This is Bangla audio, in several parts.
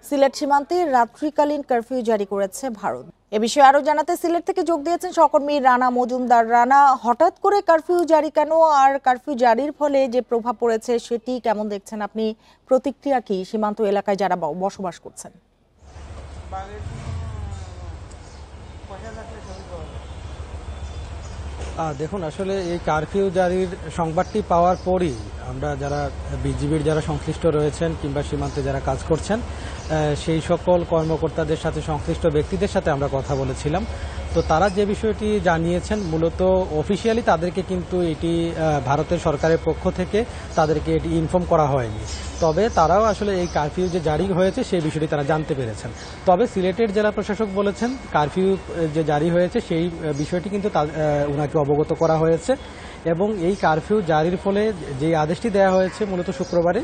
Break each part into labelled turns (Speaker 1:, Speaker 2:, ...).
Speaker 1: সিলেট সীমান্তে রাত্রিকালীন কারফিউ জারি করেছে ভারত। এ বিষয়ে আরো জানাতে সিলেট থেকে যোগ দিয়েছেন সহকর্মী রানা মজুমদার। রানা, হঠাৎ করে কারফিউ জারি কেন, আর কারফিউ জারির ফলে যে প্রভাব পড়েছে সেটি কেমন দেখছেন আপনি? প্রতিক্রিয়া কি সীমান্ত এলাকায় যারা বসবাস করছেন?
Speaker 2: দেখুন, আসলে এই কারফিউ জারির সংবাদটি পাওয়ার পরই আমরা যারা বিজিবির যারা সংশ্লিষ্ট রয়েছেন কিংবা সীমান্তে যারা কাজ করছেন সেই সকল কর্মকর্তাদের সাথে সংশ্লিষ্ট ব্যক্তিদের সাথে আমরা কথা বলেছিলাম। তো তারা যে বিষয়টি জানিয়েছেন, মূলত অফিসিয়ালি তাদেরকে কিন্তু এটি ভারতের সরকারের পক্ষ থেকে তাদেরকে এটি ইনফর্ম করা হয়নি। তবে তারাও আসলে এই কারফিউ যে জারি হয়েছে সেই বিষয়টি তারা জানতে পেরেছেন। তবে সিলেটের জেলা প্রশাসক বলেছেন কারফিউ যে জারি হয়েছে সেই বিষয়টি কিন্তু ওনাকে অবগত করা হয়েছে এবং এই কারফিউ জারির ফলে যে আদেশটি দেওয়া হয়েছে মূলত শুক্রবারে,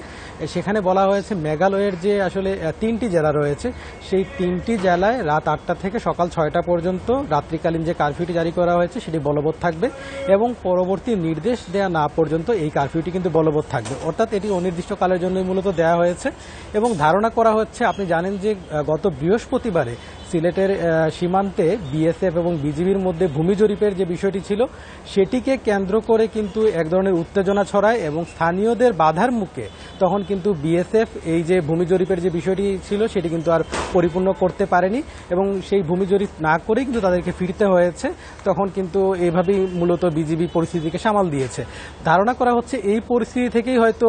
Speaker 2: সেখানে বলা হয়েছে মেঘালয়ের যে আসলে 3টি জেলা রয়েছে সেই 3টি জেলায় রাত 8টা থেকে সকাল 6টা পর্যন্ত রাত্রিকালীন যে কারফিউটি জারি করা হয়েছে সেটি বলবৎ থাকবে এবং পরবর্তী নির্দেশ দেওয়া না পর্যন্ত এই কারফিউটি কিন্তু বলবৎ থাকবে। অর্থাৎ এটি অনির্দিষ্টকালের জন্যই মূলত দেওয়া হয়েছে এবং ধারণা করা হচ্ছে, আপনি জানেন যে গত বৃহস্পতিবারে সিলেটের সীমান্তে বিএসএফ এবং বিজিবির মধ্যে ভূমি জরিপের যে বিষয়টি ছিল সেটিকে কেন্দ্র করে কিন্তু এক ধরনের উত্তেজনা ছড়ায় এবং স্থানীয়দের বাধার মুখে তখন কিন্তু বিএসএফ এই যে ভূমি জরিপের যে বিষয়টি ছিল সেটি কিন্তু আর পরিপূর্ণ করতে পারেনি এবং সেই ভূমি জরিপ না করেই কিন্তু তাদেরকে ফিরতে হয়েছে। তখন কিন্তু এইভাবেই মূলত বিজিবি পরিস্থিতিকে সামাল দিয়েছে। ধারণা করা হচ্ছে এই পরিস্থিতি থেকেই হয়তো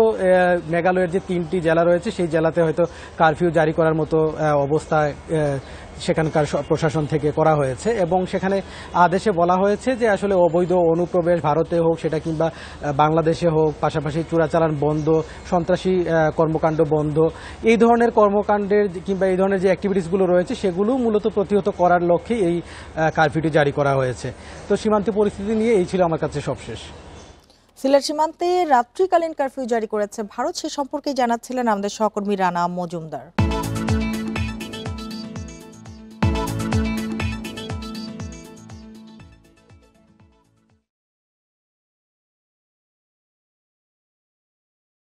Speaker 2: মেঘালয়ের যে 3টি জেলা রয়েছে সেই জেলাতে হয়তো কারফিউ জারি করার মতো অবস্থা সেখানকার প্রশাসন থেকে করা হয়েছে এবং সেখানে আদেশে বলা হয়েছে যে আসলে অবৈধ অনুপ্রবেশ ভারতে হোক সেটা কিংবা বাংলাদেশে হোক, পাশাপাশি চোরাচালান বন্ধ, সন্ত্রাসী কর্মকাণ্ড বন্ধ, এই ধরনের কর্মকাণ্ডের কিংবা এই ধরনের যে অ্যাক্টিভিটিসগুলো রয়েছে সেগুলো মূলত প্রতিহত করার লক্ষ্যে এই কারফিউটি জারি করা হয়েছে। তো সীমান্ত পরিস্থিতি নিয়ে এই ছিল আমার কাছে সবশেষ।
Speaker 1: সিলেট সীমান্তে রাত্রিকালীন কারফিউ জারি করেছে ভারত, সে সম্পর্কে জানাচ্ছিলেন আমাদের সহকর্মী রানা মজুমদার।